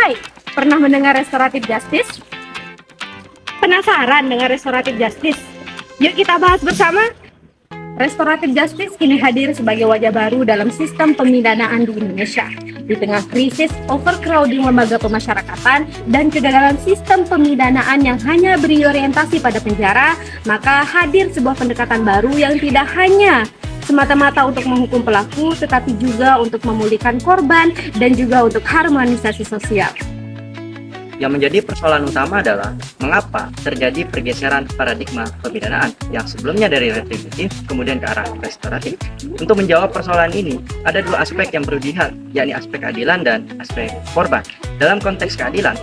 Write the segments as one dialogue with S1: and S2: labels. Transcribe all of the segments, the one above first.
S1: Hai, pernah mendengar restoratif justice? Penasaran dengan restoratif justice? Yuk kita bahas bersama. Restoratif justice kini hadir sebagai wajah baru dalam sistem pemidanaan di Indonesia. Di tengah krisis overcrowding lembaga pemasyarakatan dan kegagalan sistem pemidanaan yang hanya berorientasi pada penjara, maka hadir sebuah pendekatan baru yang tidak hanya semata-mata untuk menghukum pelaku, tetapi juga untuk memulihkan korban dan juga untuk harmonisasi sosial.
S2: Yang menjadi persoalan utama adalah mengapa terjadi pergeseran paradigma pemidanaan yang sebelumnya dari retributif kemudian ke arah restoratif. Untuk menjawab persoalan ini, ada dua aspek yang perlu dilihat, yakni aspek keadilan dan aspek korban. Dalam konteks keadilan,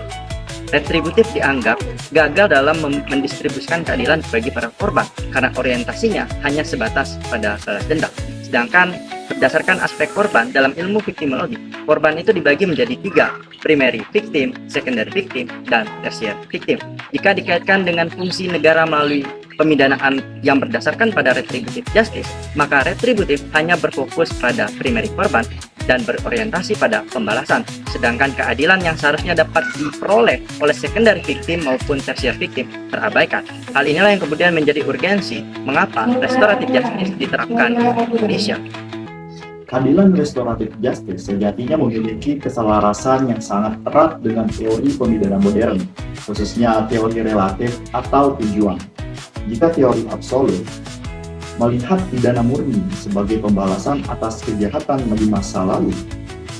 S2: retributif dianggap gagal dalam mendistribusikan keadilan bagi para korban karena orientasinya hanya sebatas pada balas dendam. Sedangkan berdasarkan aspek korban dalam ilmu victimologi, korban itu dibagi menjadi tiga: primary victim, secondary victim, dan tertiary victim. Jika dikaitkan dengan fungsi negara melalui pemidanaan yang berdasarkan pada retributive justice, maka retributif hanya berfokus pada primary korban dan berorientasi pada pembalasan. Sedangkan keadilan yang seharusnya dapat diperoleh oleh secondary victim maupun tertiary victim terabaikan. Hal inilah yang kemudian menjadi urgensi mengapa restoratif justice diterapkan di Indonesia.
S3: Keadilan restoratif justice sejatinya memiliki keselarasan yang sangat erat dengan teori pemidanaan modern, khususnya teori relatif atau tujuan. Jika teori absolut melihat pidana murni sebagai pembalasan atas kejahatan di masa lalu,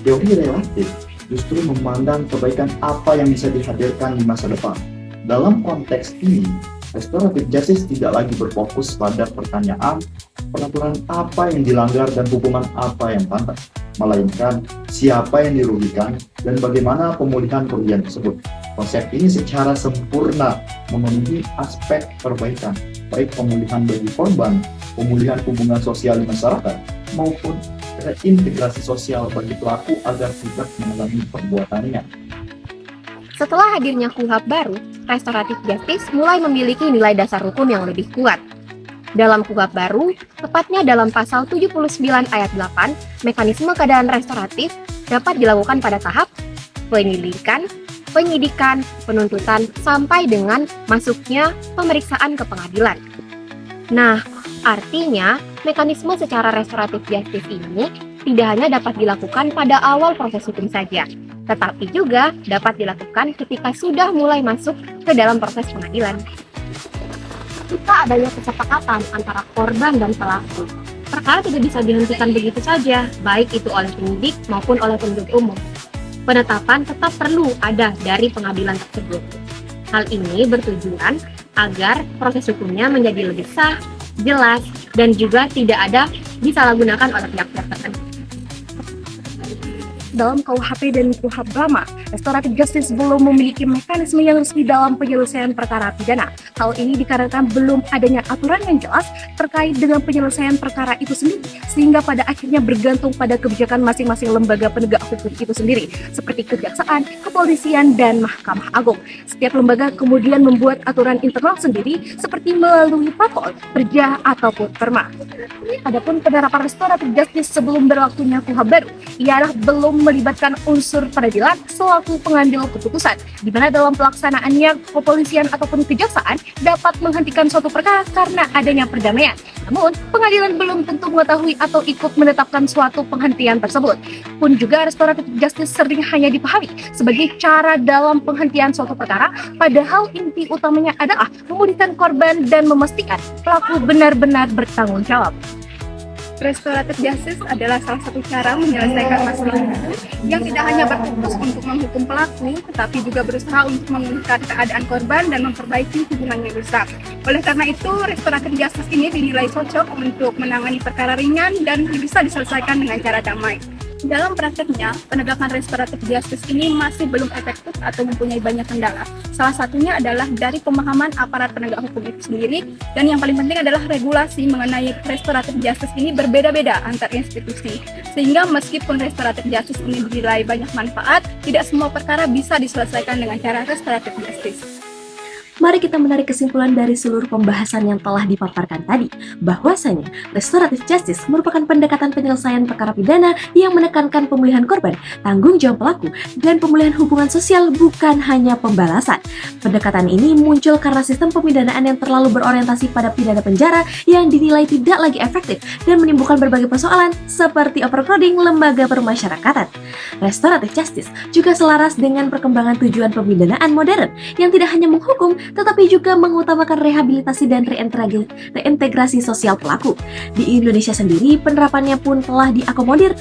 S3: teori relatif justru memandang kebaikan apa yang bisa dihadirkan di masa depan. Dalam konteks ini, restoratif justice tidak lagi berfokus pada pertanyaan peraturan apa yang dilanggar dan hukuman apa yang pantas, melainkan siapa yang dirugikan dan bagaimana pemulihan kerugian tersebut. Konsep ini secara sempurna memenuhi aspek perbaikan, baik pemulihan bagi korban, pemulihan hubungan sosial di masyarakat, maupun reintegrasi sosial bagi pelaku agar tidak mengalami perbuatannya.
S4: Setelah hadirnya KUHP baru, restoratif justice mulai memiliki nilai dasar hukum yang lebih kuat. Dalam KUHP baru, tepatnya dalam pasal 79 ayat 8, mekanisme keadaan restoratif dapat dilakukan pada tahap penyelidikan, penyidikan, penuntutan, sampai dengan masuknya pemeriksaan ke pengadilan. Nah, artinya mekanisme secara restoratif justice ini tidak hanya dapat dilakukan pada awal proses hukum saja, tetapi juga dapat dilakukan ketika sudah mulai masuk ke dalam proses pengadilan. Jika adanya kesepakatan antara korban dan pelaku, perkara tidak bisa dihentikan begitu saja, baik itu oleh penyidik maupun oleh penuntut umum. Penetapan tetap perlu ada dari pengadilan tersebut. Hal ini bertujuan agar proses hukumnya menjadi lebih sah, jelas, dan juga tidak ada disalahgunakan oleh pihak-pihak tertentu.
S1: Dalam KUHP dan KUHP lama, restoratif justice belum memiliki mekanisme yang resmi dalam penyelesaian perkara pidana. Hal ini dikarenakan belum adanya aturan yang jelas terkait dengan penyelesaian perkara itu sendiri, sehingga pada akhirnya bergantung pada kebijakan masing-masing lembaga penegak hukum itu sendiri, seperti kejaksaan, kepolisian, dan Mahkamah Agung. Setiap lembaga kemudian membuat aturan internal sendiri, seperti melalui Parpol, Perja, ataupun Perma. Adapun penerapan restoratif justice sebelum berlakunya KUHP baru, ialah belum melibatkan unsur peradilan selaku pengambil keputusan, di mana dalam pelaksanaannya kepolisian ataupun kejaksaan dapat menghentikan suatu perkara karena adanya perdamaian. Namun, pengadilan belum tentu mengetahui atau ikut menetapkan suatu penghentian tersebut. Pun juga restoratif justice sering hanya dipahami sebagai cara dalam penghentian suatu perkara, padahal inti utamanya adalah memulihkan korban dan memastikan pelaku benar-benar bertanggung jawab.
S5: Restoratif justice adalah salah satu cara menyelesaikan masalah yang tidak hanya berfokus untuk menghukum pelaku, tetapi juga berusaha untuk memulihkan keadaan korban dan memperbaiki hubungan yang rusak. Oleh karena itu, restoratif justice ini dinilai cocok untuk menangani perkara ringan dan bisa diselesaikan dengan cara damai. Dalam prakteknya, penegakan restoratif justice ini masih belum efektif atau mempunyai banyak kendala. Salah satunya adalah dari pemahaman aparat penegak hukum itu sendiri, dan yang paling penting adalah regulasi mengenai restoratif justice ini berbeda-beda antar institusi. Sehingga meskipun restoratif justice ini dinilai banyak manfaat, tidak semua perkara bisa diselesaikan dengan cara restoratif justice.
S6: Mari kita menarik kesimpulan dari seluruh pembahasan yang telah dipaparkan tadi, bahwasanya restoratif justice merupakan pendekatan penyelesaian perkara pidana yang menekankan pemulihan korban, tanggung jawab pelaku, dan pemulihan hubungan sosial, bukan hanya pembalasan. Pendekatan ini muncul karena sistem pemidanaan yang terlalu berorientasi pada pidana penjara yang dinilai tidak lagi efektif dan menimbulkan berbagai persoalan seperti overcrowding lembaga permasyarakatan. Restoratif justice juga selaras dengan perkembangan tujuan pemidanaan modern yang tidak hanya menghukum tetapi juga mengutamakan rehabilitasi dan reintegrasi sosial pelaku. Di Indonesia sendiri, penerapannya pun telah diakomodir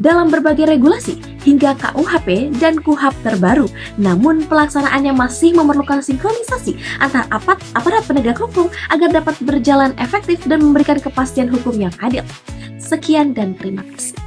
S6: dalam berbagai regulasi hingga KUHP dan KUHAP terbaru. Namun pelaksanaannya masih memerlukan sinkronisasi antar aparat penegak hukum agar dapat berjalan efektif dan memberikan kepastian hukum yang adil. Sekian dan terima kasih.